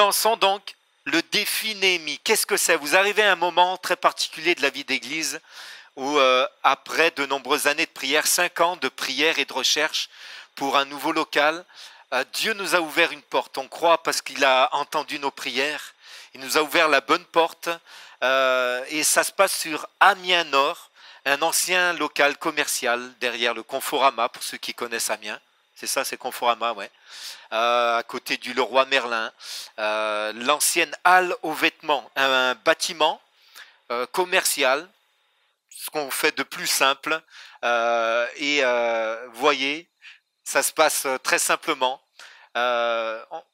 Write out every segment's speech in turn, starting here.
commençons donc le défi Néhémie. Qu'est-ce que c'est? Vous arrivez à un moment très particulier de la vie d'Église où, après de nombreuses années de prière, 5 ans de prière et de recherche pour un nouveau local, Dieu nous a ouvert une porte. On croit parce qu'il a entendu nos prières. Il nous a ouvert la bonne porte et ça se passe sur Amiens Nord, un ancien local commercial derrière le Conforama, pour ceux qui connaissent Amiens. C'est ça, c'est Conforama, ouais. À côté du Leroy Merlin. L'ancienne halle aux vêtements, un bâtiment commercial, ce qu'on fait de plus simple. Voyez, ça se passe très simplement.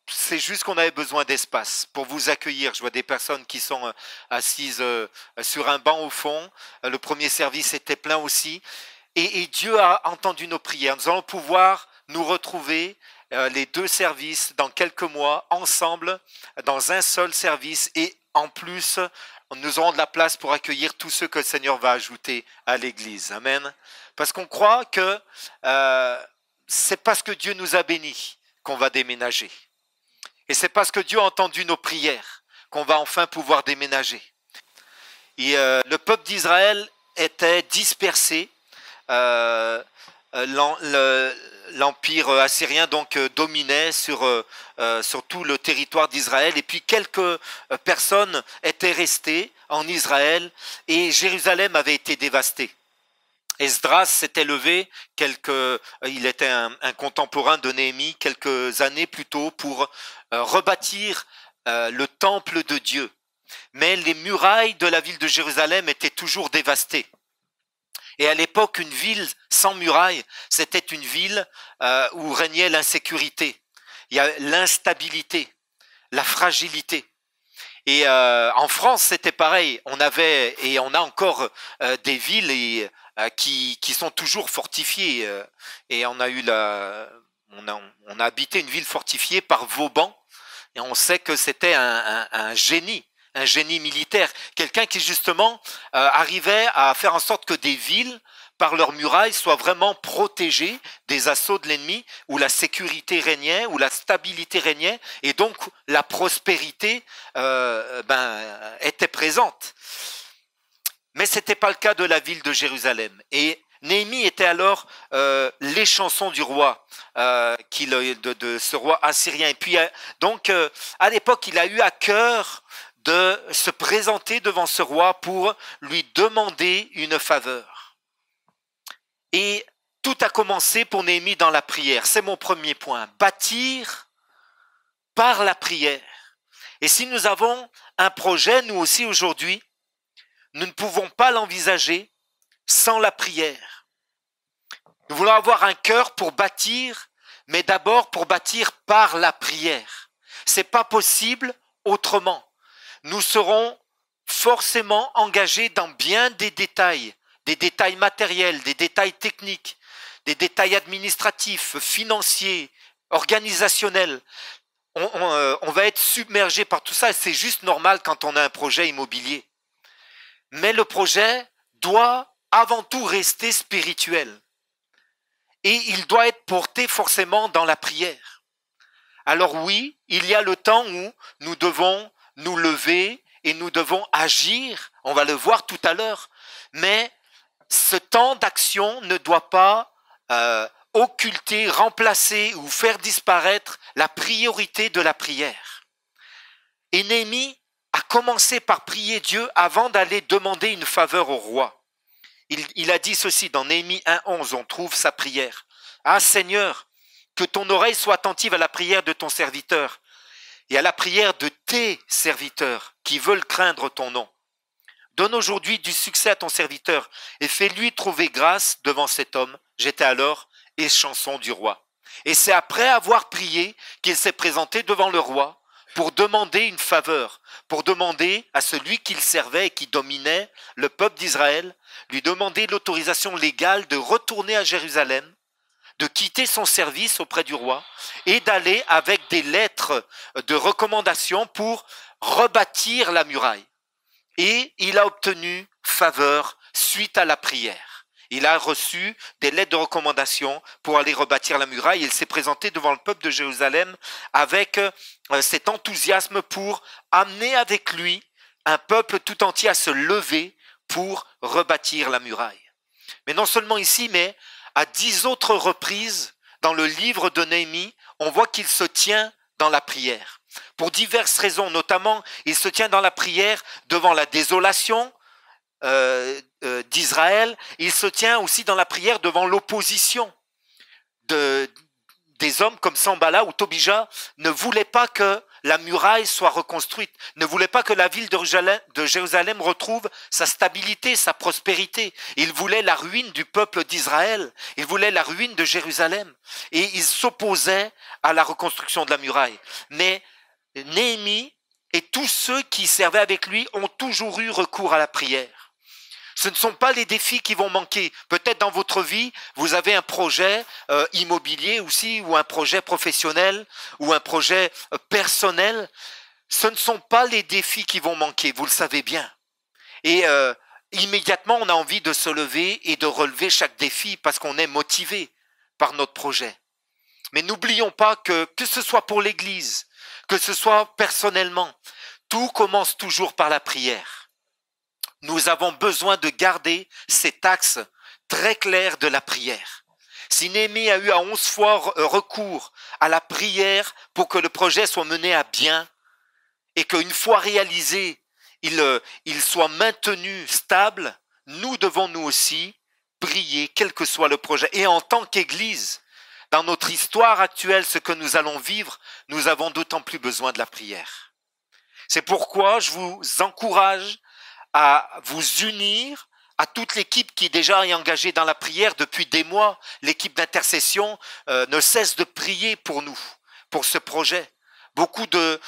C'est juste qu'on avait besoin d'espace pour vous accueillir. Je vois des personnes qui sont assises sur un banc au fond. Le premier service était plein aussi. Et Dieu a entendu nos prières. Nous allons pouvoir nous retrouver les deux services dans quelques mois ensemble dans un seul service, et en plus nous aurons de la place pour accueillir tous ceux que le Seigneur va ajouter à l'église. Amen. Parce qu'on croit que c'est parce que Dieu nous a bénis qu'on va déménager, et c'est parce que Dieu a entendu nos prières qu'on va enfin pouvoir déménager. Et le peuple d'Israël était dispersé. L'empire assyrien donc dominait sur tout le territoire d'Israël, et puis quelques personnes étaient restées en Israël et Jérusalem avait été dévastée. Esdras s'était levé, il était un contemporain de Néhémie, quelques années plus tôt, pour rebâtir le temple de Dieu. Mais les murailles de la ville de Jérusalem étaient toujours dévastées. Et à l'époque, une ville sans murailles, c'était une ville où régnait l'insécurité, il y a l'instabilité, la fragilité. Et en France, c'était pareil. On avait et on a encore des villes qui sont toujours fortifiées. Et on a habité une ville fortifiée par Vauban. Et on sait que c'était un génie militaire, quelqu'un qui justement arrivait à faire en sorte que des villes, par leurs murailles, soient vraiment protégées des assauts de l'ennemi, où la sécurité régnait, où la stabilité régnait, et donc la prospérité était présente. Mais ce n'était pas le cas de la ville de Jérusalem. Et Néhémie était alors les chansons du roi, de ce roi assyrien. Et puis donc à l'époque, il a eu à cœur de se présenter devant ce roi pour lui demander une faveur. Et tout a commencé pour Néhémie dans la prière. C'est mon premier point. Bâtir par la prière. Et si nous avons un projet, nous aussi aujourd'hui, nous ne pouvons pas l'envisager sans la prière. Nous voulons avoir un cœur pour bâtir, mais d'abord pour bâtir par la prière. C'est pas possible autrement. Nous serons forcément engagés dans bien des détails matériels, des détails techniques, des détails administratifs, financiers, organisationnels. On va être submergé par tout ça, et c'est juste normal quand on a un projet immobilier. Mais le projet doit avant tout rester spirituel. Et il doit être porté forcément dans la prière. Alors oui, il y a le temps où nous devons nous lever et nous devons agir, on va le voir tout à l'heure, mais ce temps d'action ne doit pas occulter, remplacer ou faire disparaître la priorité de la prière. Et Néhémie a commencé par prier Dieu avant d'aller demander une faveur au roi. Il a dit ceci dans Néhémie 1,11, on trouve sa prière. « Ah Seigneur, que ton oreille soit attentive à la prière de ton serviteur et à la prière de tes serviteurs qui veulent craindre ton nom. Donne aujourd'hui du succès à ton serviteur et fais-lui trouver grâce devant cet homme. » J'étais alors échanson du roi. Et c'est après avoir prié qu'il s'est présenté devant le roi pour demander une faveur, pour demander à celui qu'il servait et qui dominait le peuple d'Israël, lui demander l'autorisation légale de retourner à Jérusalem, de quitter son service auprès du roi et d'aller avec des lettres de recommandation pour rebâtir la muraille. Et il a obtenu faveur suite à la prière. Il a reçu des lettres de recommandation pour aller rebâtir la muraille. Il s'est présenté devant le peuple de Jérusalem avec cet enthousiasme pour amener avec lui un peuple tout entier à se lever pour rebâtir la muraille. Mais non seulement ici, mais à 10 autres reprises dans le livre de Néhémie, on voit qu'il se tient dans la prière. Pour diverses raisons, notamment, il se tient dans la prière devant la désolation d'Israël. Il se tient aussi dans la prière devant l'opposition des hommes comme Sambala ou Tobija ne voulaient pas que la muraille soit reconstruite, ne voulaient pas que la ville de Jérusalem retrouve sa stabilité, sa prospérité. Ils voulaient la ruine du peuple d'Israël, ils voulaient la ruine de Jérusalem et ils s'opposaient à la reconstruction de la muraille. Mais Néhémie et tous ceux qui servaient avec lui ont toujours eu recours à la prière. Ce ne sont pas les défis qui vont manquer. Peut-être dans votre vie, vous avez un projet immobilier aussi, ou un projet professionnel, ou un projet personnel. Ce ne sont pas les défis qui vont manquer, vous le savez bien. Et immédiatement, on a envie de se lever et de relever chaque défi parce qu'on est motivé par notre projet. Mais n'oublions pas que ce soit pour l'Église, que ce soit personnellement, tout commence toujours par la prière. Nous avons besoin de garder cet axe très clair de la prière. Si Néhémie a eu à 11 fois recours à la prière pour que le projet soit mené à bien et qu'une fois réalisé, il soit maintenu stable, nous devons nous aussi prier, quel que soit le projet. Et en tant qu'Église, dans notre histoire actuelle, ce que nous allons vivre, nous avons d'autant plus besoin de la prière. C'est pourquoi je vous encourage à vous unir à toute l'équipe qui déjà est engagée dans la prière depuis des mois. L'équipe d'intercession ne cesse de prier pour nous, pour ce projet. Beaucoup de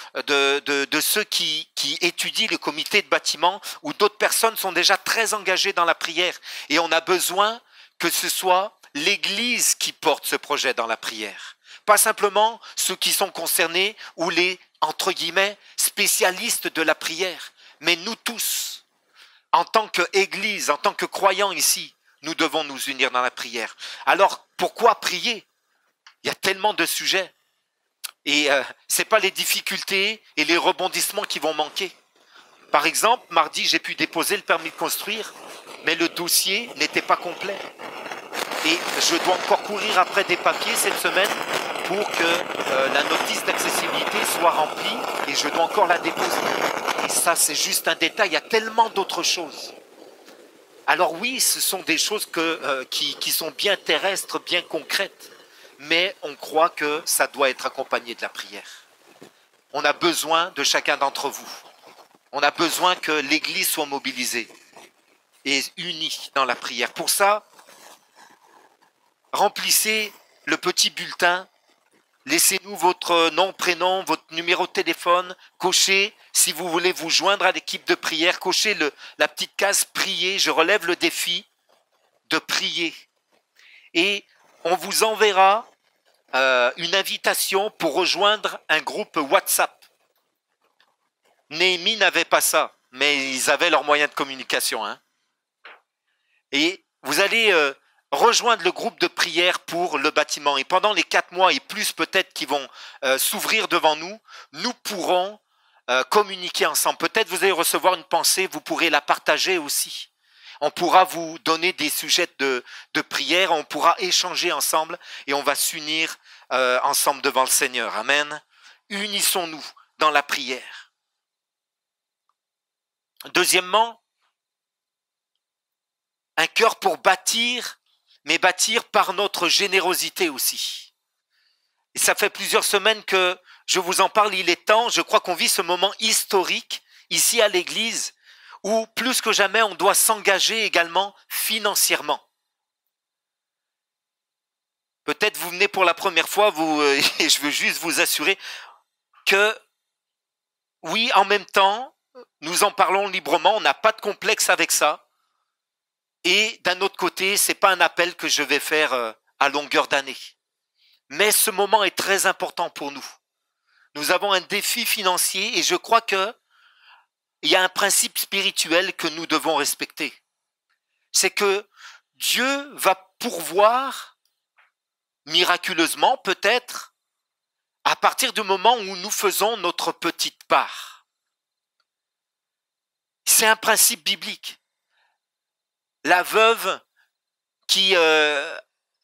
ceux qui étudient le comité de bâtiment ou d'autres personnes sont déjà très engagées dans la prière. Et on a besoin que ce soit l'Église qui porte ce projet dans la prière. Pas simplement ceux qui sont concernés ou les, entre guillemets, spécialistes de la prière, mais nous tous. En tant qu'Église, en tant que croyants ici, nous devons nous unir dans la prière. Alors, pourquoi prier? Il y a tellement de sujets. Et ce n'est pas les difficultés et les rebondissements qui vont manquer. Par exemple, mardi, j'ai pu déposer le permis de construire, mais le dossier n'était pas complet. Et je dois encore courir après des papiers cette semaine pour que la notice d'accessibilité soit remplie et je dois encore la déposer. Et ça, c'est juste un détail, il y a tellement d'autres choses. Alors oui, ce sont des choses qui sont bien terrestres, bien concrètes, mais on croit que ça doit être accompagné de la prière. On a besoin de chacun d'entre vous. On a besoin que l'Église soit mobilisée et unie dans la prière. Pour ça, remplissez le petit bulletin. Laissez-nous votre nom, prénom, votre numéro de téléphone, cochez, si vous voulez vous joindre à l'équipe de prière, cochez la petite case prier, je relève le défi de prier. Et on vous enverra une invitation pour rejoindre un groupe WhatsApp. Néhémie n'avait pas ça, mais ils avaient leurs moyens de communication. Hein. Et vous allez rejoindre le groupe de prière pour le bâtiment. Et pendant les 4 mois et plus peut-être qui vont s'ouvrir devant nous, nous pourrons communiquer ensemble. Peut-être vous allez recevoir une pensée, vous pourrez la partager aussi. On pourra vous donner des sujets de prière, on pourra échanger ensemble et on va s'unir ensemble devant le Seigneur. Amen. Unissons-nous dans la prière. Deuxièmement, un cœur pour bâtir, mais bâtir par notre générosité aussi. Et ça fait plusieurs semaines que je vous en parle, il est temps, je crois qu'on vit ce moment historique ici à l'Église où plus que jamais on doit s'engager également financièrement. Peut-être vous venez pour la première fois, et je veux juste vous assurer que oui, en même temps, nous en parlons librement, on n'a pas de complexe avec ça. Et d'un autre côté, ce n'est pas un appel que je vais faire à longueur d'année. Mais ce moment est très important pour nous. Nous avons un défi financier et je crois qu'il y a un principe spirituel que nous devons respecter. C'est que Dieu va pourvoir miraculeusement peut-être à partir du moment où nous faisons notre petite part. C'est un principe biblique. La veuve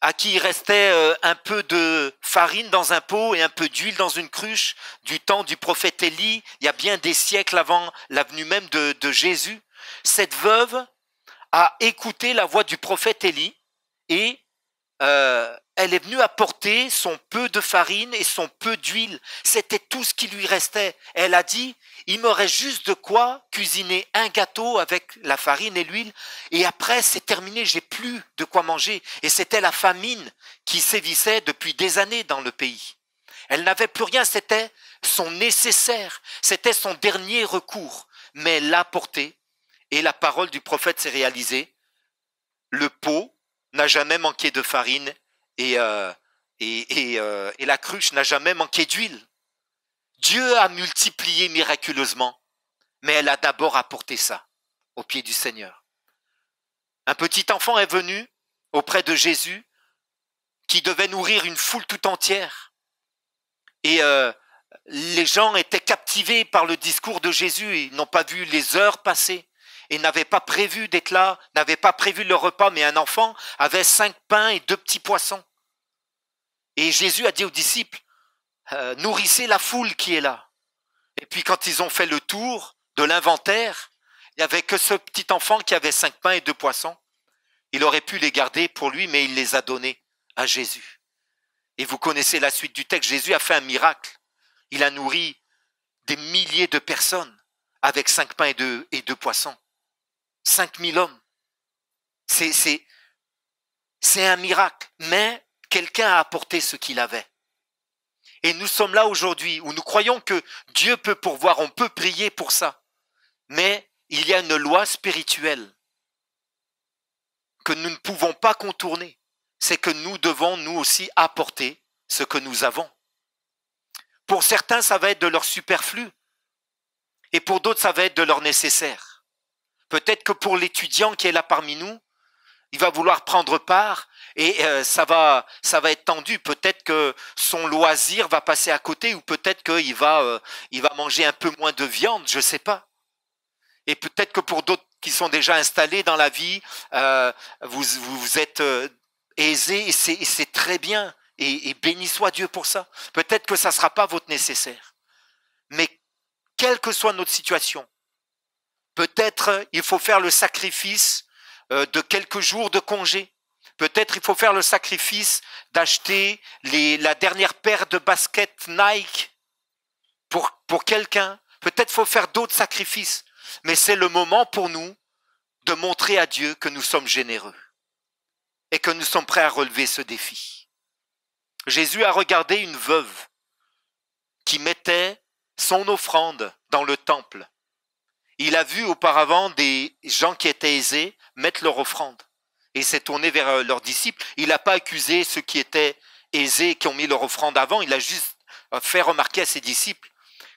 à qui il restait un peu de farine dans un pot et un peu d'huile dans une cruche du temps du prophète Élie, il y a bien des siècles avant la venue même de Jésus. Cette veuve a écouté la voix du prophète Élie et elle est venue apporter son peu de farine et son peu d'huile. C'était tout ce qui lui restait. Elle a dit, il me reste juste de quoi cuisiner un gâteau avec la farine et l'huile. Et après, c'est terminé, j'ai plus de quoi manger. Et c'était la famine qui sévissait depuis des années dans le pays. Elle n'avait plus rien, c'était son nécessaire. C'était son dernier recours. Mais elle l'a apporté. Et la parole du prophète s'est réalisée. Le pot n'a jamais manqué de farine et la cruche n'a jamais manqué d'huile. Dieu a multiplié miraculeusement, mais elle a d'abord apporté ça aux pieds du Seigneur. Un petit enfant est venu auprès de Jésus qui devait nourrir une foule tout entière. Et les gens étaient captivés par le discours de Jésus. Ils n'ont pas vu les heures passer. Et n'avaient pas prévu d'être là, n'avaient pas prévu le repas, mais un enfant avait 5 pains et 2 petits poissons. Et Jésus a dit aux disciples, nourrissez la foule qui est là. Et puis quand ils ont fait le tour de l'inventaire, il n'y avait que ce petit enfant qui avait 5 pains et 2 poissons. Il aurait pu les garder pour lui, mais il les a donnés à Jésus. Et vous connaissez la suite du texte, Jésus a fait un miracle. Il a nourri des milliers de personnes avec 5 pains et 2 poissons. 5000 hommes. C'est un miracle. Mais quelqu'un a apporté ce qu'il avait. Et nous sommes là aujourd'hui où nous croyons que Dieu peut pourvoir, on peut prier pour ça. Mais il y a une loi spirituelle que nous ne pouvons pas contourner. C'est que nous devons nous aussi apporter ce que nous avons. Pour certains, ça va être de leur superflu. Et pour d'autres, ça va être de leur nécessaire. Peut-être que pour l'étudiant qui est là parmi nous, il va vouloir prendre part et ça va être tendu. Peut-être que son loisir va passer à côté ou peut-être qu'il va manger un peu moins de viande, je ne sais pas. Et peut-être que pour d'autres qui sont déjà installés dans la vie, vous êtes aisés et c'est très bien et béni soit Dieu pour ça. Peut-être que ça ne sera pas votre nécessaire. Mais quelle que soit notre situation, peut-être il faut faire le sacrifice de quelques jours de congé. Peut-être il faut faire le sacrifice d'acheter la dernière paire de baskets Nike pour quelqu'un. Peut-être il faut faire d'autres sacrifices. Mais c'est le moment pour nous de montrer à Dieu que nous sommes généreux et que nous sommes prêts à relever ce défi. Jésus a regardé une veuve qui mettait son offrande dans le temple. Il a vu auparavant des gens qui étaient aisés mettre leur offrande. Et il s'est tourné vers leurs disciples. Il n'a pas accusé ceux qui étaient aisés, qui ont mis leur offrande avant. Il a juste fait remarquer à ses disciples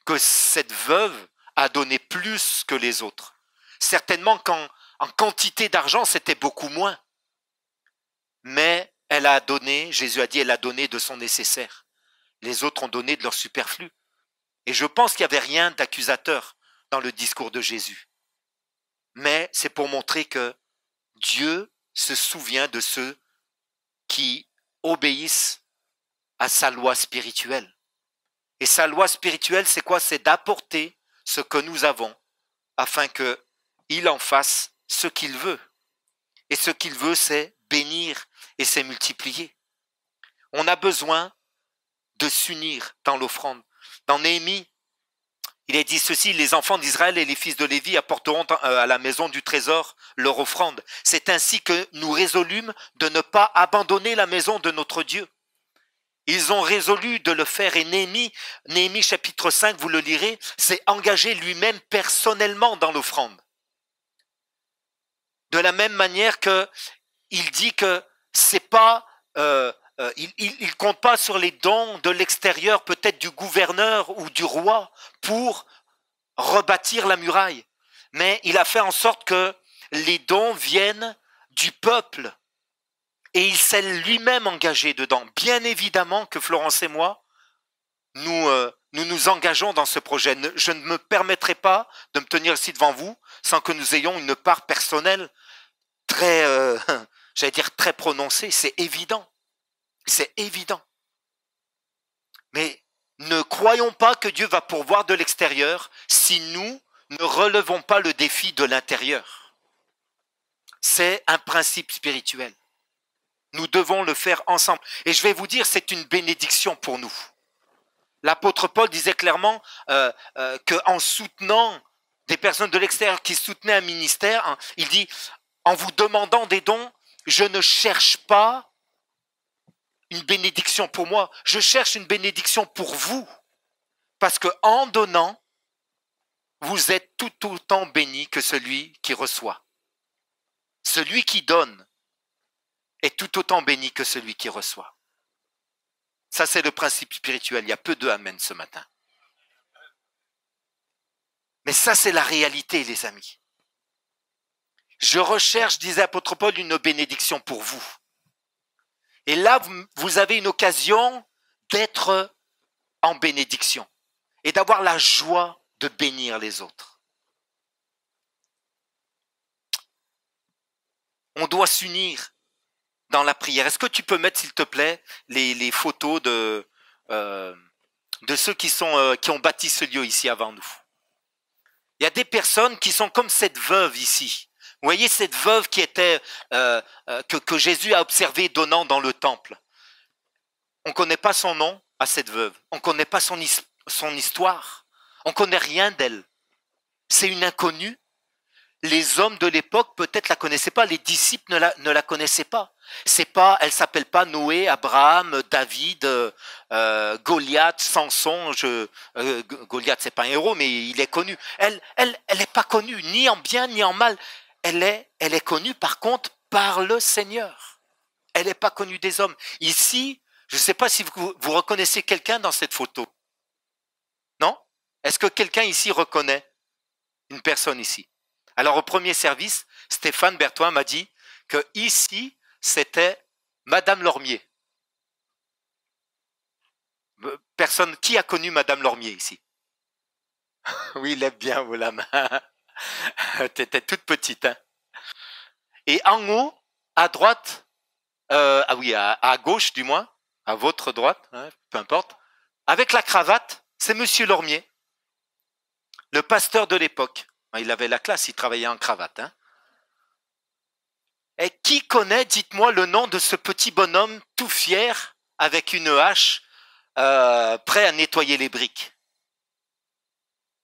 que cette veuve a donné plus que les autres. Certainement qu'en quantité d'argent, c'était beaucoup moins. Mais elle a donné, Jésus a dit, elle a donné de son nécessaire. Les autres ont donné de leur superflu. Et je pense qu'il n'y avait rien d'accusateur dans le discours de Jésus. Mais c'est pour montrer que Dieu se souvient de ceux qui obéissent à sa loi spirituelle. Et sa loi spirituelle, c'est quoi? C'est d'apporter ce que nous avons afin qu'il en fasse ce qu'il veut. Et ce qu'il veut, c'est bénir et c'est multiplier. On a besoin de s'unir dans l'offrande. Dans Néhémie, il est dit ceci, les enfants d'Israël et les fils de Lévi apporteront à la maison du trésor leur offrande. C'est ainsi que nous résolûmes de ne pas abandonner la maison de notre Dieu. Ils ont résolu de le faire et Néhémie chapitre 5, vous le lirez, s'est engagé lui-même personnellement dans l'offrande. De la même manière que il dit que c'est pas, il compte pas sur les dons de l'extérieur, peut-être du gouverneur ou du roi, pour rebâtir la muraille. Mais il a fait en sorte que les dons viennent du peuple Et il s'est lui-même engagé dedans. Bien évidemment que Florence et moi, nous engageons dans ce projet. Je ne me permettrai pas de me tenir ici devant vous sans que nous ayons une part personnelle très, j'allais dire très prononcée. C'est évident. C'est évident. Mais ne croyons pas que Dieu va pourvoir de l'extérieur si nous ne relevons pas le défi de l'intérieur. C'est un principe spirituel. Nous devons le faire ensemble. Et je vais vous dire, c'est une bénédiction pour nous. L'apôtre Paul disait clairement qu'en soutenant des personnes de l'extérieur qui soutenaient un ministère, hein, il dit, en vous demandant des dons, je ne cherche pas une bénédiction pour moi, je cherche une bénédiction pour vous. Parce qu'en donnant, vous êtes tout autant béni que celui qui reçoit. Celui qui donne est tout autant béni que celui qui reçoit. Ça, c'est le principe spirituel. Il y a peu de amen ce matin. Mais ça, c'est la réalité, les amis. Je recherche, disait apôtre Paul, une bénédiction pour vous. Et là, vous avez une occasion d'être en bénédiction et d'avoir la joie de bénir les autres. On doit s'unir dans la prière. Est-ce que tu peux mettre, s'il te plaît, les photos de ceux qui ont bâti ce lieu ici avant nous? Il y a des personnes qui sont comme cette veuve ici. Vous voyez cette veuve qui était que Jésus a observée donnant dans le temple. On ne connaît pas son nom à cette veuve. On ne connaît pas son histoire. On ne connaît rien d'elle. C'est une inconnue. Les hommes de l'époque peut-être la connaissaient pas. Les disciples ne la connaissaient pas. Elle s'appelle pas Noé, Abraham, David, Goliath, Samson. Goliath c'est pas un héros, mais il est connu. Elle est pas connue ni en bien ni en mal. Elle est connue par contre par le Seigneur. Elle n'est pas connue des hommes. Ici, je ne sais pas si vous reconnaissez quelqu'un dans cette photo. Non? Est-ce que quelqu'un ici reconnaît une personne ici? Alors au premier service, Stéphane Bertoin m'a dit que ici, c'était Madame Lormier. Personne, qui a connu Madame Lormier ici? Oui, lève bien vous la main. T'étais toute petite, hein. Et en haut, à droite, à gauche du moins, à votre droite, hein, peu importe, avec la cravate, c'est Monsieur Lormier, le pasteur de l'époque. Il avait la classe, il travaillait en cravate. Hein. Et qui connaît, dites-moi, le nom de ce petit bonhomme tout fier, avec une hache, prêt à nettoyer les briques?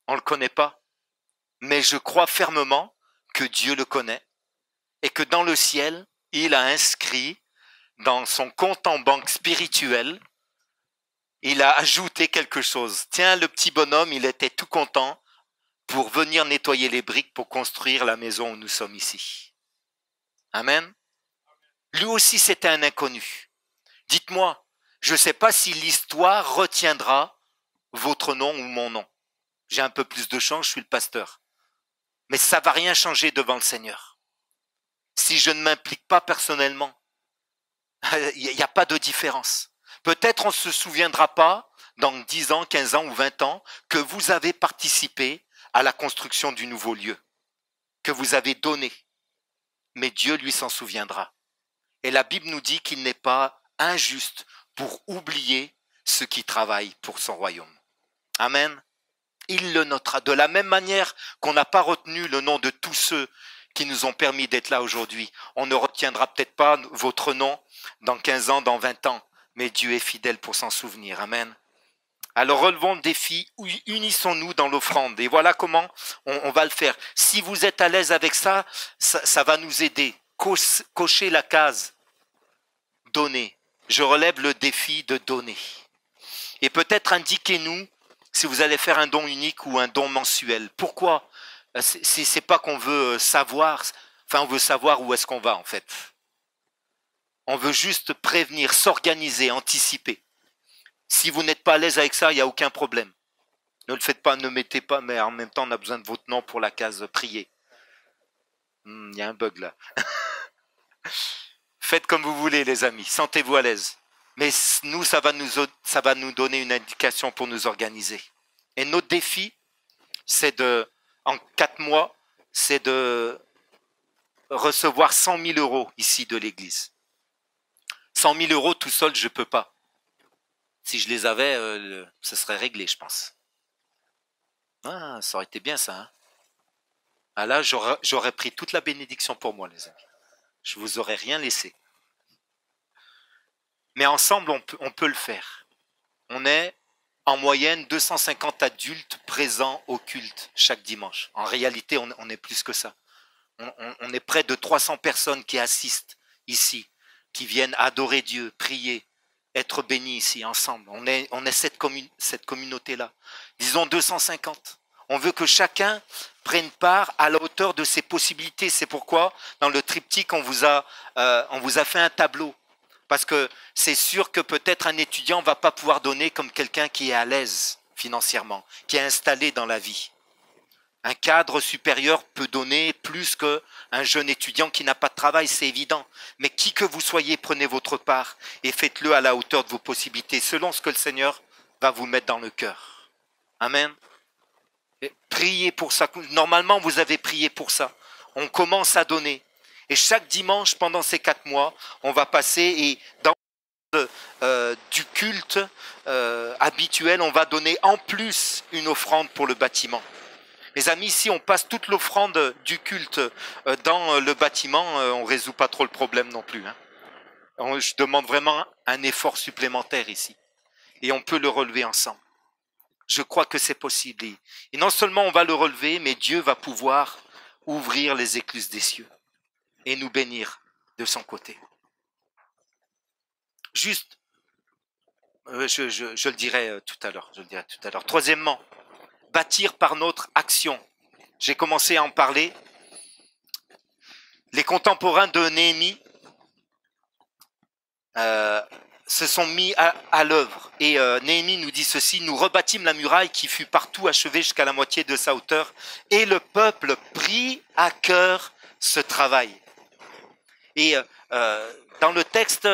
On ne le connaît pas. Mais je crois fermement que Dieu le connaît et que dans le ciel, il a inscrit dans son compte en banque spirituel, il a ajouté quelque chose. Tiens, le petit bonhomme, il était tout content pour venir nettoyer les briques pour construire la maison où nous sommes ici. Amen. Lui aussi, c'était un inconnu. Dites-moi, je ne sais pas si l'histoire retiendra votre nom ou mon nom. J'ai un peu plus de chance, je suis le pasteur. Mais ça ne va rien changer devant le Seigneur. Si je ne m'implique pas personnellement, il n'y a pas de différence. Peut-être on ne se souviendra pas, dans 10 ans, 15 ans ou 20 ans, que vous avez participé à la construction du nouveau lieu, que vous avez donné. Mais Dieu, lui, s'en souviendra. Et la Bible nous dit qu'il n'est pas injuste pour oublier ceux qui travaillent pour son royaume. Amen. Il le notera. De la même manière qu'on n'a pas retenu le nom de tous ceux qui nous ont permis d'être là aujourd'hui. On ne retiendra peut-être pas votre nom dans 15 ans, dans 20 ans, mais Dieu est fidèle pour s'en souvenir. Amen. Alors relevons le défi, unissons-nous dans l'offrande. Et voilà comment on va le faire. Si vous êtes à l'aise avec ça, ça va nous aider. Cochez la case. Donner. Je relève le défi de donner. Et peut-être indiquez-nous si vous allez faire un don unique ou un don mensuel. Pourquoi? C'est pas qu'on veut savoir, on veut savoir où est-ce qu'on va en fait. On veut juste prévenir, s'organiser, anticiper. Si vous n'êtes pas à l'aise avec ça, il n'y a aucun problème. Ne le faites pas, ne mettez pas, mais en même temps, on a besoin de votre nom pour la case prier. Il y a un bug là. Faites comme vous voulez, les amis. Sentez-vous à l'aise. Mais nous, ça va nous donner une indication pour nous organiser. Et notre défi, c'est en 4 mois, c'est de recevoir 100 000 euros ici de l'église. 100 000 euros tout seul, je ne peux pas. Si je les avais, ce serait réglé, je pense. Ah, ça aurait été bien ça. Hein? Ah là, j'aurais pris toute la bénédiction pour moi, les amis. Je ne vous aurais rien laissé. Mais ensemble, on peut le faire. On est en moyenne 250 adultes présents au culte chaque dimanche. En réalité, on est plus que ça. On est près de 300 personnes qui assistent ici, qui viennent adorer Dieu, prier, être bénis ici ensemble. On est cette communauté-là. Disons 250. On veut que chacun prenne part à la hauteur de ses possibilités. C'est pourquoi, dans le triptyque, on vous a fait un tableau. Parce que c'est sûr que peut-être un étudiant ne va pas pouvoir donner comme quelqu'un qui est à l'aise financièrement, qui est installé dans la vie. Un cadre supérieur peut donner plus qu'un jeune étudiant qui n'a pas de travail, c'est évident. Mais qui que vous soyez, prenez votre part et faites-le à la hauteur de vos possibilités, selon ce que le Seigneur va vous mettre dans le cœur. Amen. Et priez pour ça. Normalement, vous avez prié pour ça. On commence à donner. Et chaque dimanche, pendant ces 4 mois, on va passer et dans du culte habituel, on va donner en plus une offrande pour le bâtiment. Mes amis, si on passe toute l'offrande du culte dans le bâtiment, on ne résout pas trop le problème non plus. Hein. Je demande vraiment un effort supplémentaire ici. Et on peut le relever ensemble. Je crois que c'est possible. Et non seulement on va le relever, mais Dieu va pouvoir ouvrir les écluses des cieux et nous bénir de son côté. Juste, je le dirai tout à l'heure. Troisièmement, bâtir par notre action. J'ai commencé à en parler. Les contemporains de Néhémie se sont mis à l'œuvre. Et Néhémie nous dit ceci: nous rebâtîmes la muraille qui fut partout achevée jusqu'à la moitié de sa hauteur, et le peuple prit à cœur ce travail. Et dans le texte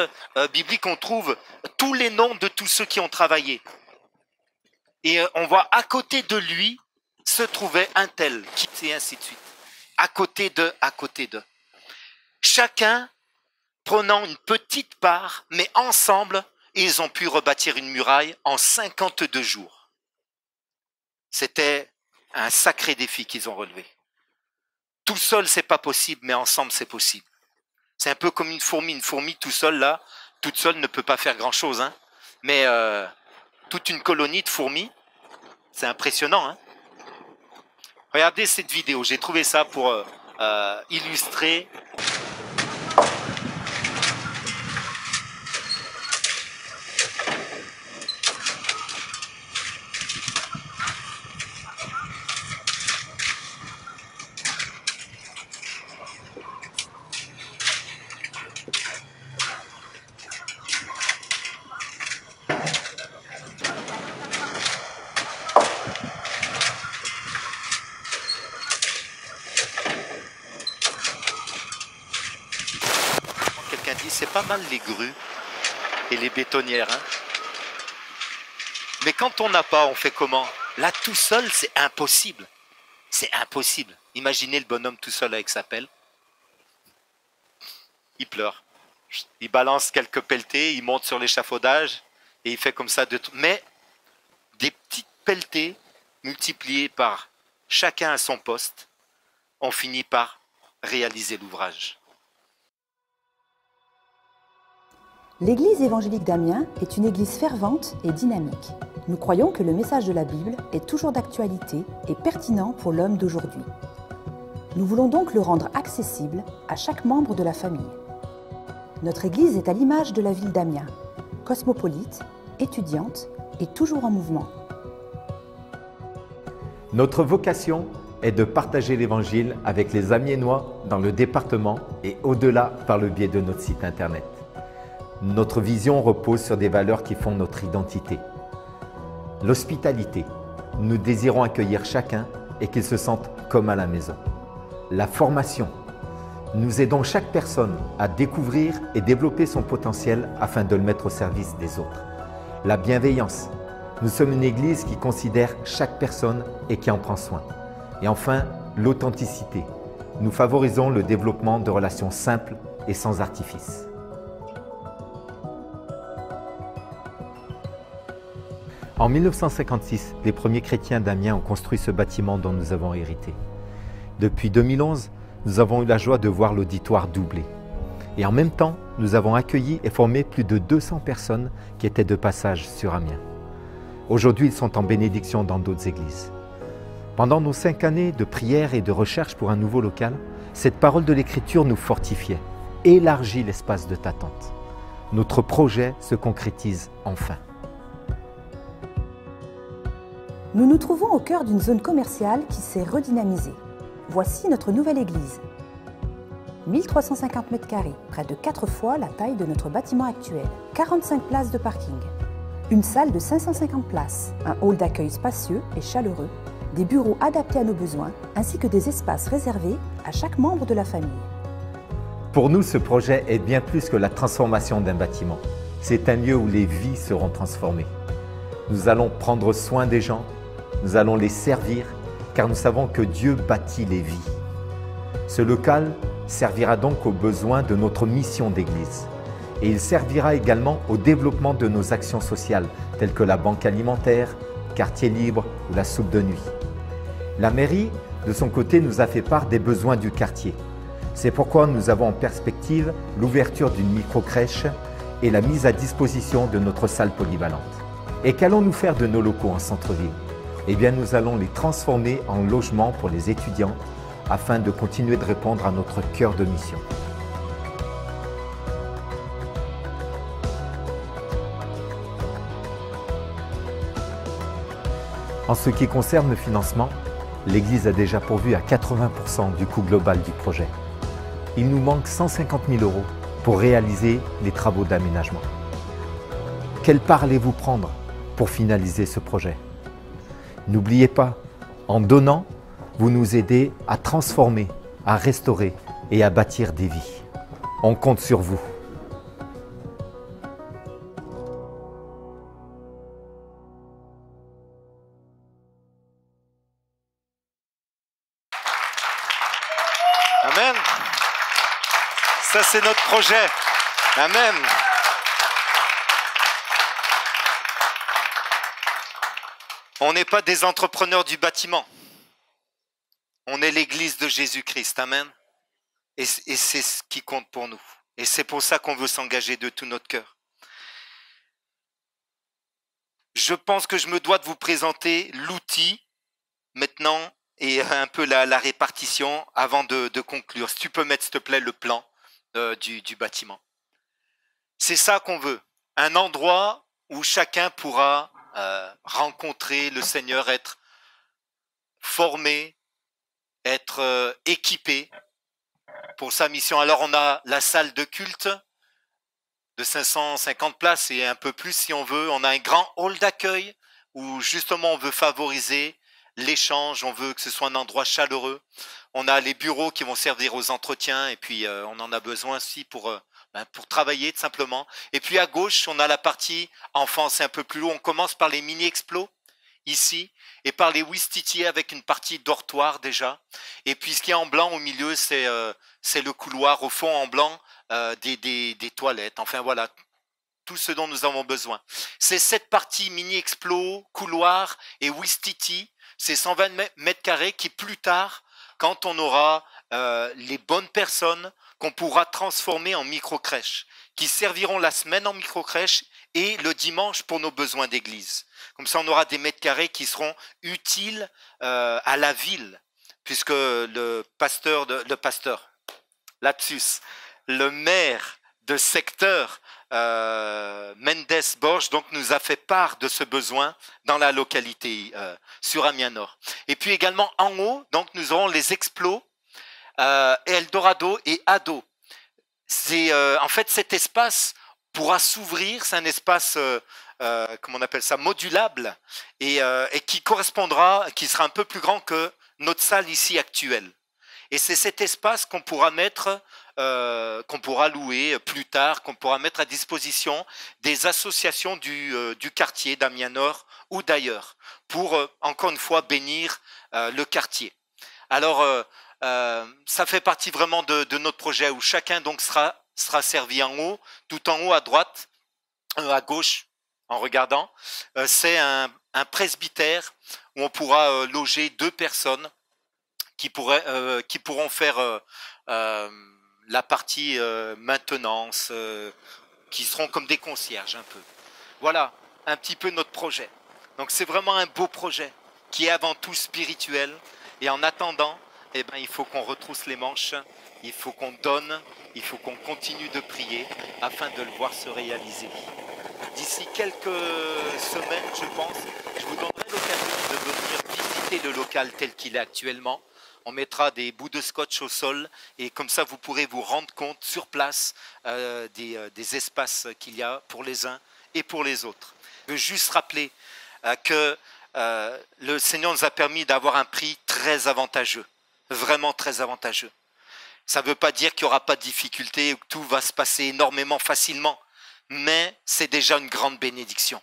biblique, on trouve tous les noms de tous ceux qui ont travaillé. Et on voit à côté de lui se trouvait un tel, et ainsi de suite. À côté de. Chacun prenant une petite part, mais ensemble, ils ont pu rebâtir une muraille en 52 jours. C'était un sacré défi qu'ils ont relevé. Tout seul, c'est pas possible, mais ensemble, c'est possible. C'est un peu comme une fourmi. Une fourmi, tout seul, là, toute seule ne peut pas faire grand-chose. Hein. Mais toute une colonie de fourmis, c'est impressionnant. Hein. Regardez cette vidéo. J'ai trouvé ça pour illustrer. C'est pas mal les grues et les bétonnières. Hein. Mais quand on n'a pas, on fait comment? Là, tout seul, c'est impossible. C'est impossible. Imaginez le bonhomme tout seul avec sa pelle. Il pleure. Il balance quelques pelletées, il monte sur l'échafaudage et il fait comme ça. Mais des petites pelletées multipliées par chacun à son poste, on finit par réaliser l'ouvrage. L'Église évangélique d'Amiens est une église fervente et dynamique. Nous croyons que le message de la Bible est toujours d'actualité et pertinent pour l'homme d'aujourd'hui. Nous voulons donc le rendre accessible à chaque membre de la famille. Notre église est à l'image de la ville d'Amiens, cosmopolite, étudiante et toujours en mouvement. Notre vocation est de partager l'Évangile avec les Amiénois dans le département et au-delà par le biais de notre site internet. Notre vision repose sur des valeurs qui font notre identité. L'hospitalité, nous désirons accueillir chacun et qu'il se sente comme à la maison. La formation, Nous aidons chaque personne à découvrir et développer son potentiel afin de le mettre au service des autres. La bienveillance. Nous sommes une église qui considère chaque personne et qui en prend soin. Et enfin, l'authenticité. Nous favorisons le développement de relations simples et sans artifice. En 1956, les premiers chrétiens d'Amiens ont construit ce bâtiment dont nous avons hérité. Depuis 2011, nous avons eu la joie de voir l'auditoire doubler. Et en même temps, nous avons accueilli et formé plus de 200 personnes qui étaient de passage sur Amiens. Aujourd'hui, ils sont en bénédiction dans d'autres églises. Pendant nos 5 années de prière et de recherche pour un nouveau local, cette parole de l'Écriture nous fortifiait, élargit l'espace de d'attente. Notre projet se concrétise enfin. Nous nous trouvons au cœur d'une zone commerciale qui s'est redynamisée. Voici notre nouvelle église. 1350 m², près de 4 fois la taille de notre bâtiment actuel. 45 places de parking. Une salle de 550 places, un hall d'accueil spacieux et chaleureux, des bureaux adaptés à nos besoins, ainsi que des espaces réservés à chaque membre de la famille. Pour nous, ce projet est bien plus que la transformation d'un bâtiment. C'est un lieu où les vies seront transformées. Nous allons prendre soin des gens, nous allons les servir, car nous savons que Dieu bâtit les vies. Ce local servira donc aux besoins de notre mission d'Église. Et il servira également au développement de nos actions sociales, telles que la banque alimentaire, quartier libre ou la soupe de nuit. La mairie, de son côté, nous a fait part des besoins du quartier. C'est pourquoi nous avons en perspective l'ouverture d'une micro-crèche et la mise à disposition de notre salle polyvalente. Et qu'allons-nous faire de nos locaux en centre-ville? Eh bien, nous allons les transformer en logements pour les étudiants afin de continuer de répondre à notre cœur de mission. En ce qui concerne le financement, l'Église a déjà pourvu à 80% du coût global du projet. Il nous manque 150 000 € pour réaliser les travaux d'aménagement. Quelle part allez-vous prendre pour finaliser ce projet? N'oubliez pas, en donnant, vous nous aidez à transformer, à restaurer et à bâtir des vies. On compte sur vous. Amen. Ça, c'est notre projet. Amen. On n'est pas des entrepreneurs du bâtiment. On est l'église de Jésus-Christ. Amen. Et c'est ce qui compte pour nous. Et c'est pour ça qu'on veut s'engager de tout notre cœur. Je pense que je me dois de vous présenter l'outil maintenant et un peu la répartition avant de conclure. Si tu peux mettre, s'il te plaît, le plan du bâtiment. C'est ça qu'on veut. Un endroit où chacun pourra rencontrer le Seigneur, être formé, être équipé pour sa mission. Alors on a la salle de culte de 550 places et un peu plus si on veut. On a un grand hall d'accueil où justement on veut favoriser l'échange, on veut que ce soit un endroit chaleureux. On a les bureaux qui vont servir aux entretiens et puis on en a besoin aussi pour travailler tout simplement. Et puis à gauche, on a la partie enfants, c'est un peu plus lourd. On commence par les mini-explos ici et par les Wistiti avec une partie dortoir déjà. Et puis ce qui est en blanc au milieu, c'est le couloir au fond en blanc des toilettes. Enfin voilà, tout ce dont nous avons besoin. C'est cette partie mini-explos, couloir et Wistiti, c'est 120 mètres carrés qui plus tard, quand on aura les bonnes personnes, qu'on pourra transformer en micro-crèches, qui serviront la semaine en micro-crèche et le dimanche pour nos besoins d'église. Comme ça, on aura des mètres carrés qui seront utiles à la ville, puisque le maire de secteur, Mendes Borges, donc, nous a fait part de ce besoin dans la localité sur Amiens Nord. Et puis également en haut, donc, nous aurons les explos, Eldorado et Ado. C'est en fait cet espace pourra s'ouvrir, c'est un espace comment on appelle ça, modulable et qui correspondra, qui sera un peu plus grand que notre salle ici actuelle. Et c'est cet espace qu'on pourra mettre, qu'on pourra louer plus tard, qu'on pourra mettre à disposition des associations du quartier d'Amiens Nord ou d'ailleurs, pour encore une fois bénir le quartier. Alors, ça fait partie vraiment de notre projet où chacun donc sera servi en haut, tout en haut à droite, à gauche, en regardant. C'est un presbytère où on pourra loger 2 personnes qui pourront faire la partie maintenance, qui seront comme des concierges un peu. Voilà un petit peu notre projet. Donc c'est vraiment un beau projet qui est avant tout spirituel. Et en attendant, eh ben, il faut qu'on retrousse les manches, il faut qu'on donne, il faut qu'on continue de prier afin de le voir se réaliser. D'ici quelques semaines, je pense, je vous donnerai l'occasion de venir visiter le local tel qu'il est actuellement. On mettra des bouts de scotch au sol et comme ça vous pourrez vous rendre compte sur place des espaces qu'il y a pour les uns et pour les autres. Je veux juste rappeler que le Seigneur nous a permis d'avoir un prix très avantageux, vraiment très avantageux. Ça ne veut pas dire qu'il n'y aura pas de difficultés ou que tout va se passer énormément facilement, mais c'est déjà une grande bénédiction.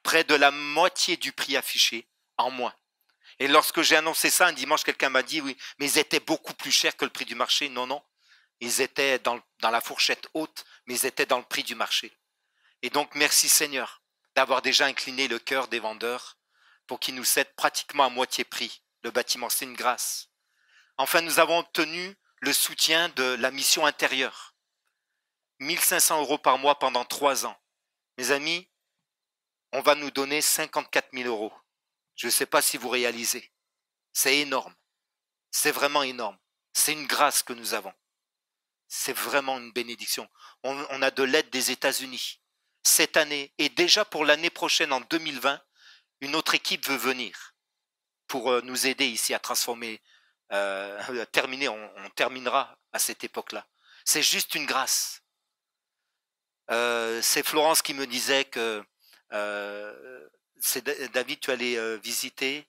Près de la moitié du prix affiché en moins. Et lorsque j'ai annoncé ça un dimanche, quelqu'un m'a dit oui, mais ils étaient beaucoup plus chers que le prix du marché. Non, non, ils étaient dans la fourchette haute, mais ils étaient dans le prix du marché. Et donc merci Seigneur d'avoir déjà incliné le cœur des vendeurs pour qu'ils nous cèdent pratiquement à moitié prix. Le bâtiment, c'est une grâce. Enfin, nous avons obtenu le soutien de la mission intérieure. 1 500 € par mois pendant 3 ans. Mes amis, on va nous donner 54 000 €. Je ne sais pas si vous réalisez. C'est énorme. C'est vraiment énorme. C'est une grâce que nous avons. C'est vraiment une bénédiction. On a de l'aide des États-Unis. Cette année, et déjà pour l'année prochaine, en 2020, une autre équipe veut venir pour nous aider ici à transformer, terminer. On terminera à cette époque-là. C'est juste une grâce. C'est Florence qui me disait que c'est David, tu allais visiter,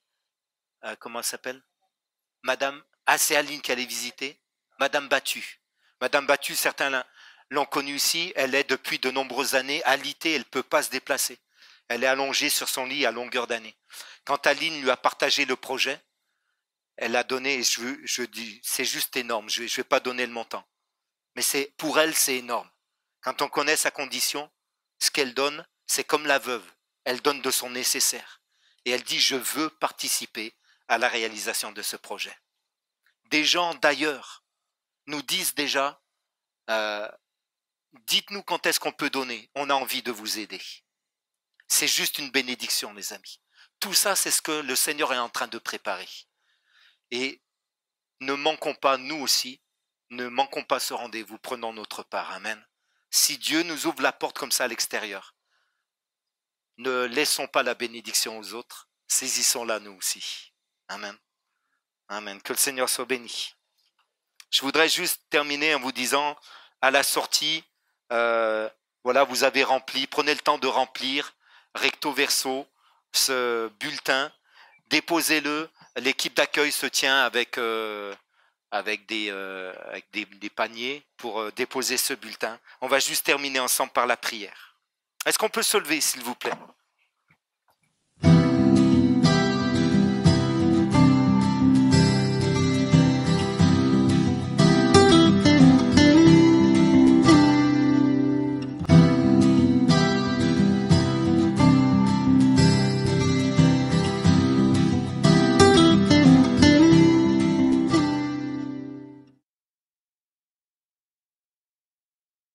comment elle s'appelle? Madame, c'est Aline qui allait visiter, Madame Battu. Madame Battu, certains l'ont connue ici, elle est depuis de nombreuses années alitée, elle ne peut pas se déplacer. Elle est allongée sur son lit à longueur d'année. Quand Aline lui a partagé le projet, elle a donné, je dis, c'est juste énorme, je vais pas donner le montant. Mais pour elle, c'est énorme. Quand on connaît sa condition, ce qu'elle donne, c'est comme la veuve. Elle donne de son nécessaire. Et elle dit, je veux participer à la réalisation de ce projet. Des gens d'ailleurs nous disent déjà, dites-nous quand est-ce qu'on peut donner. On a envie de vous aider. C'est juste une bénédiction, mes amis. Tout ça, c'est ce que le Seigneur est en train de préparer. Et ne manquons pas, nous aussi, ne manquons pas ce rendez-vous. Prenons notre part. Amen. Si Dieu nous ouvre la porte comme ça à l'extérieur, ne laissons pas la bénédiction aux autres, saisissons-la nous aussi. Amen. Amen. Que le Seigneur soit béni. Je voudrais juste terminer en vous disant, à la sortie, voilà, vous avez rempli, prenez le temps de remplir recto verso ce bulletin, déposez-le. L'équipe d'accueil se tient avec des paniers pour déposer ce bulletin. On va juste terminer ensemble par la prière. Est-ce qu'on peut se lever, s'il vous plaît?